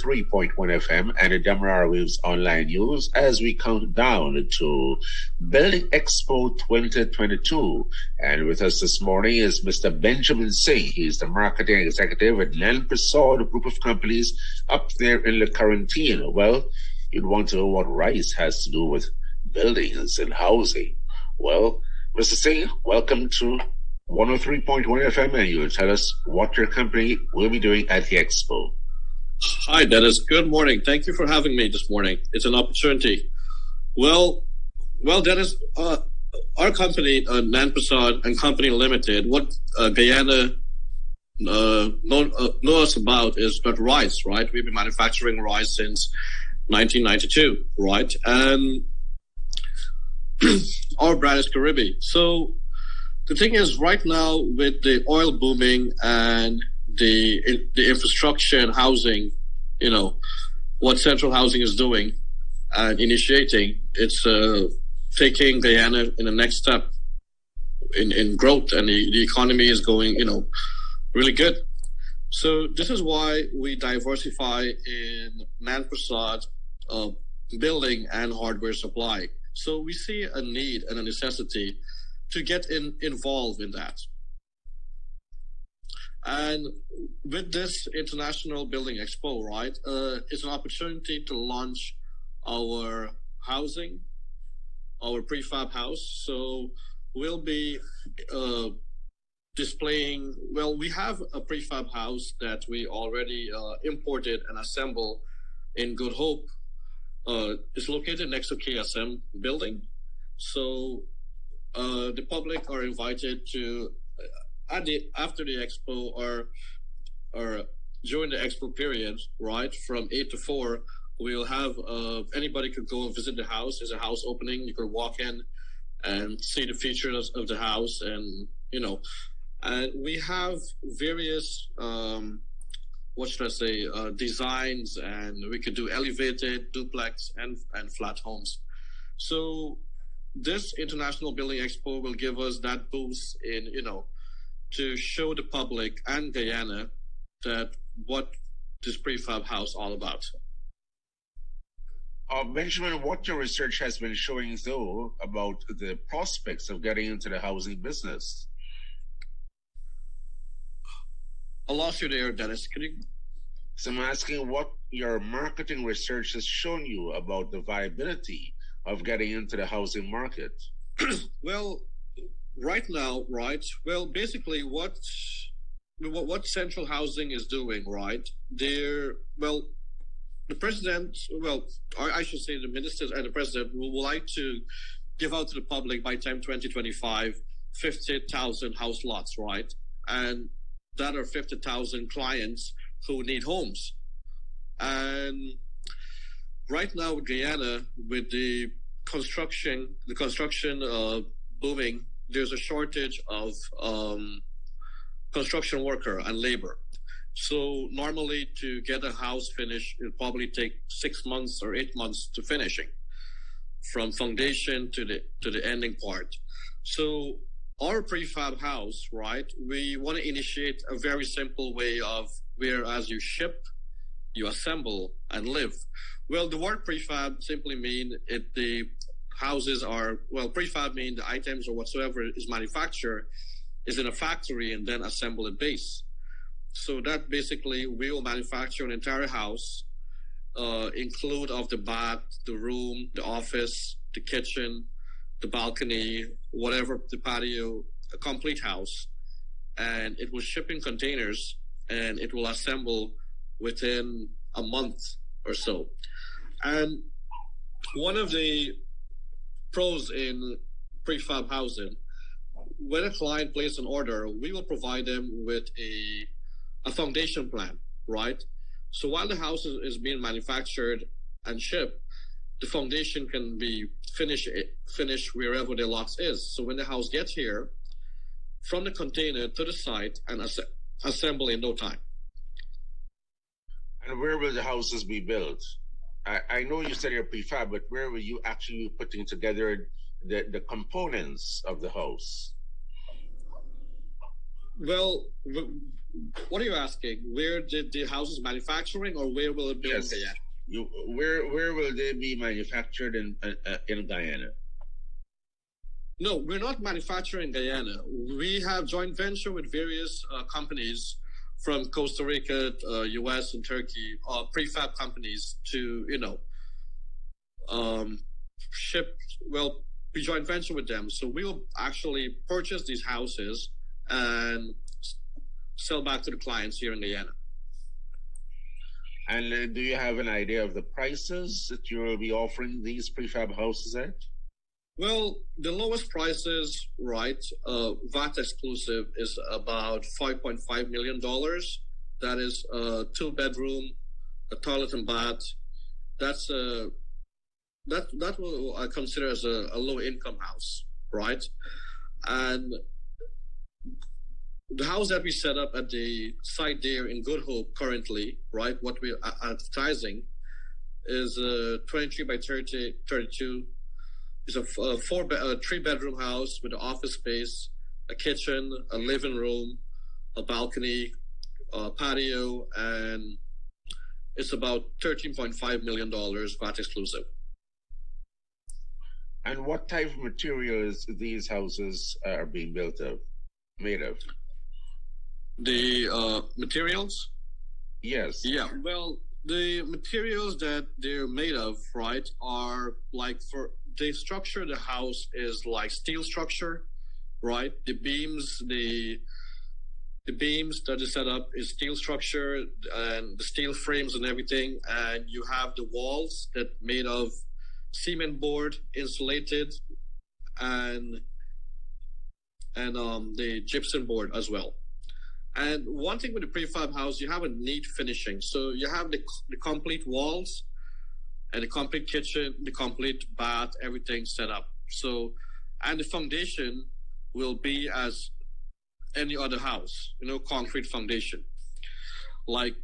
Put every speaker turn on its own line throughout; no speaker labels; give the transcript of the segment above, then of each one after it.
3.1 FM and the Demerara Waves Online News as we count down to Building Expo 2022. And with us this morning is Mr. Benjamin Singh. He's the marketing executive at Nand Persaud Group of companies up there in the quarantine. Well, you'd want to know what rice has to do with buildings and housing. Well, Mr. Singh, welcome to 103.1 FM, and you'll tell us what your company will be doing at the Expo.
Hi, Dennis. Good morning. Thank you for having me this morning. It's an opportunity. Well, Dennis, our company, Nand Persaud and Company Limited, what Guyana know us about is got rice, right? We've been manufacturing rice since 1992, right? And our brand is Caribbean. So the thing is, right now, with the oil booming and the infrastructure and housing, you know, what central housing is doing and initiating, it's taking Guyana in the next step in growth, and the economy is going, really good. So this is why we diversify in Nand Persaud building and hardware supply. So we see a need and a necessity to get involved in that. And with this International Building Expo, right, it's an opportunity to launch our housing, our prefab house. So we'll be displaying, we have a prefab house that we already imported and assembled in Good Hope. It's located next to KSM building. So the public are invited to after the expo or during the expo period, right, from 8 to 4, we'll have anybody could go and visit the house. There's a house opening. You could walk in and see the features of the house, and and we have various designs, and we could do elevated, duplex, and flat homes. So this International Building Expo will give us that boost in to show the public and Guyana that what this prefab house all about.
Benjamin, what your research has been showing, though, about the prospects of getting into the housing business.
I lost you there, Dennis. Can you?
So I'm asking what your marketing research has shown you about the viability of getting into the housing market.
Well, right now, right? Well, basically, what central housing is doing, right? The president, I should say the ministers and the president would like to give out to the public by time 2025, 50,000 house lots, right? And that are 50,000 clients who need homes. And right now with Guyana, with the construction booming, there's a shortage of construction worker and labor. So normally to get a house finished, it'll probably take 6 months or 8 months to finishing, from foundation to the ending part. So our prefab house, right, we want to initiate a very simple way of whereas you ship, you assemble, and live. Well, the word prefab simply mean the houses are, prefab mean the items or whatsoever is manufactured is in a factory and then assembled at base. So that basically we will manufacture an entire house, include of the bath, the room, the office, the kitchen, the balcony, whatever, the patio, a complete house. And it will ship in containers and it will assemble within a month or so. And one of the pros in prefab housing, when a client places an order, we will provide them with a foundation plan, right? So while the house is being manufactured and shipped, the foundation can be finished wherever the lots is. So when the house gets here, from the container to the site and assemble in no time.
And where will the houses be built? I know you said you're prefab, but where will you actually be putting together the components of the house?
Well, what are you asking? Where did the house is manufacturing, or where will it be in
Yes.
Guyana?
Where will they be manufactured in Guyana?
No, we're not manufacturing in Guyana. We have joint venture with various companies from Costa Rica, U.S. and Turkey, prefab companies to, ship. Well, we joint venture with them, so we will actually purchase these houses and sell back to the clients here in Guyana.
And do you have an idea of the prices that you will be offering these prefab houses at?
Well, the lowest prices, right, VAT exclusive, is about $5.5 million. That is a 2-bedroom, a toilet and bath. That's that will I consider as a low income house, right? And the house that we set up at the site there in Good Hope currently, right, what we're advertising is a 23 by 32. It's a 3-bedroom house with an office space, a kitchen, a living room, a balcony, a patio, and it's about $13.5 million VAT exclusive.
And what type of materials these houses are being made of?
The materials?
Yes.
Yeah, well, the materials that they're made of, right, are like the structure of the house is like steel structure, right? The beams that is set up is steel structure and the steel frames and everything. And you have the walls that made of cement board, insulated, and the gypsum board as well. And one thing with the prefab house, you have a neat finishing. So you have the complete walls and the complete kitchen, the complete bath, everything set up. So, and the foundation will be as any other house, concrete foundation. Like,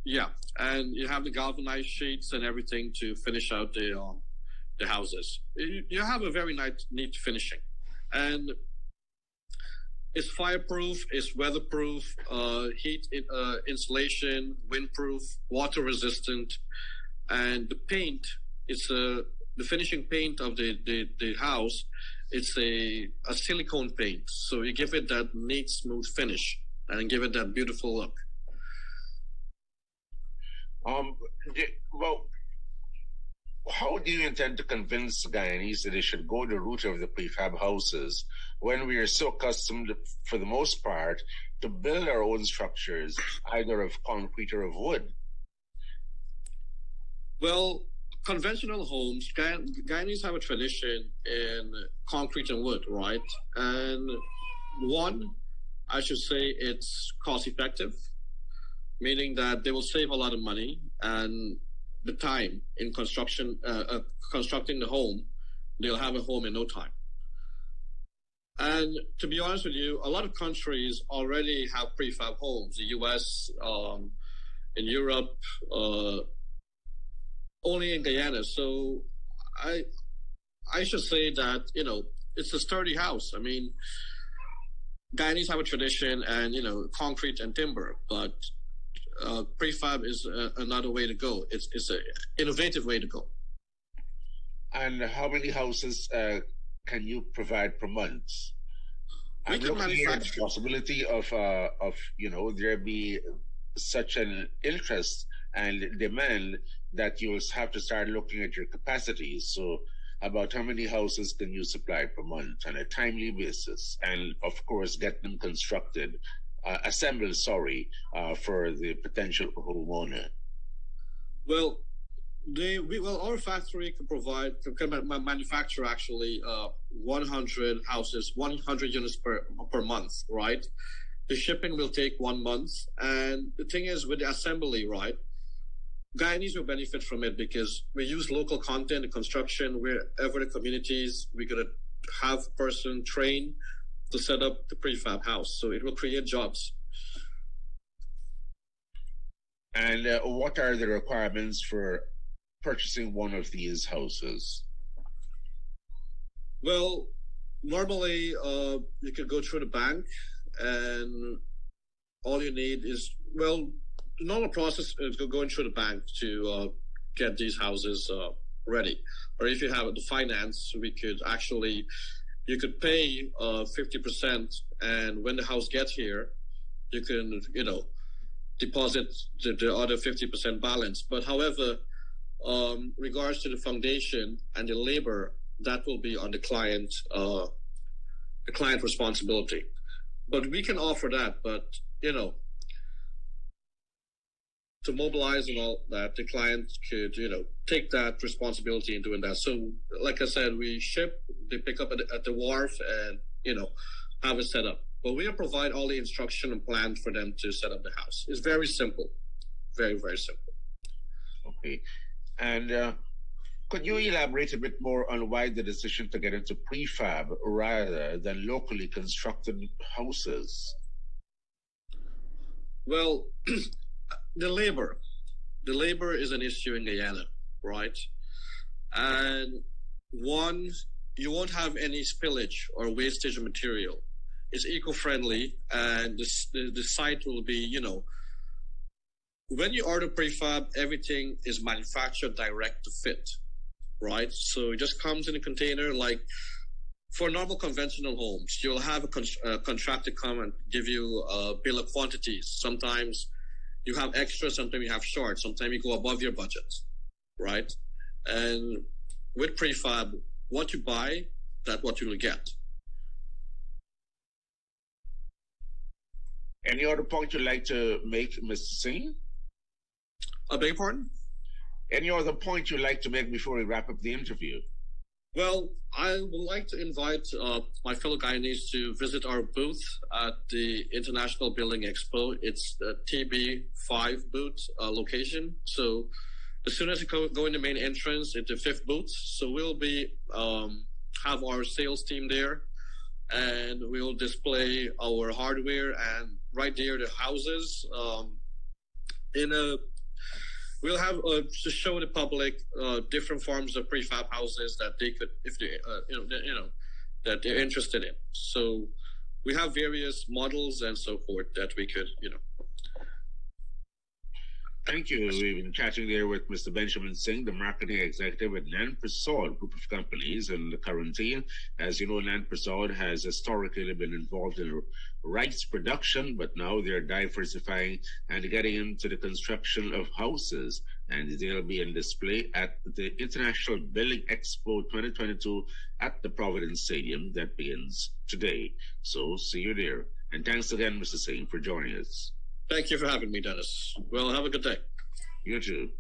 yeah. And you have the galvanized sheets and everything to finish out the houses. You have a very neat finishing. And it's fireproof, it's weatherproof, heat insulation, windproof, water resistant, and the paint. It's the finishing paint of the house. It's a silicone paint, so you give it that neat, smooth finish and give it that beautiful look.
Well, how do you intend to convince Guyanese that they should go the route of the prefab houses when we are so accustomed, for the most part, to build our own structures, either of concrete or of wood?
Well, conventional homes, Guyanese have a tradition in concrete and wood, right? And one, I should say it's cost effective, meaning that they will save a lot of money and the time in constructing the home, they'll have a home in no time. And to be honest with you, a lot of countries already have prefab homes. The U.S., in Europe, only in Guyana. So I should say that, it's a sturdy house. I mean, Guyanese have a tradition and, concrete and timber, but prefab is another way to go. It's an innovative way to go.
And how many houses can you provide per month?
We
I'm
can
looking at the
manufacture.
possibility of there be such an interest and demand that you'll have to start looking at your capacities. So about how many houses can you supply per month on a timely basis, and of course get them constructed, assembled, for the potential homeowner?
Well, our factory can manufacture actually 100 houses, 100 units per month, right? The shipping will take 1 month, and the thing is with the assembly, right? Guyanese will benefit from it because we use local content in construction. Wherever the communities, we're gonna have person trained to set up the prefab house, so it will create jobs.
And what are the requirements for purchasing one of these houses?
Well, normally you could go through the bank and all you need is, well, the normal process is going through the bank to get these houses ready. Or if you have the finance, you could pay 50%, and when the house gets here, you can, deposit the other 50% balance. But however, regards to the foundation and the labor, that will be on the client responsibility. But we can offer that, but to mobilize and all that, the client could, take that responsibility in doing that. So, like I said, we ship, they pick up at the wharf and, have it set up. But we'll provide all the instruction and plan for them to set up the house. It's very simple. Very, very simple.
Okay. And could you elaborate a bit more on why the decision to get into prefab rather than locally constructed houses?
Well, the labor is an issue in Guyana, right? And one, you won't have any spillage or wastage of material. It's eco-friendly, and the site will be, when you order prefab, everything is manufactured direct to fit, right? So it just comes in a container. Like for normal conventional homes, you'll have a contractor come and give you a bill of quantities. Sometimes you have extra, sometimes you have short, sometimes you go above your budget, right? And with prefab, what you buy, that's what you will get.
Any other point you'd like to make, Mr. Singh?
I beg your pardon?
Any other point you'd like to make before we wrap up the interview?
Well, I would like to invite my fellow Guyanese to visit our booth at the International Building Expo. It's the TB5 booth location. So as soon as you go in the main entrance, it's the fifth booth. So we'll be have our sales team there, and we'll display our hardware, and right there the houses. We'll have to show the public different forms of prefab houses that they could, if they, that they're interested in. So we have various models and so forth that we could,
Thank you. We've been chatting there with Mr. Benjamin Singh, the marketing executive at Nand Persaud Group of companies in the quarantine. As you know, Nand Persaud has historically been involved in rice production, but now they're diversifying and getting into the construction of houses. And they'll be on display at the International Building Expo 2022 at the Providence Stadium that begins today. So see you there. And thanks again, Mr. Singh, for joining us.
Thank you for having me, Dennis. Well, have a good day.
You too.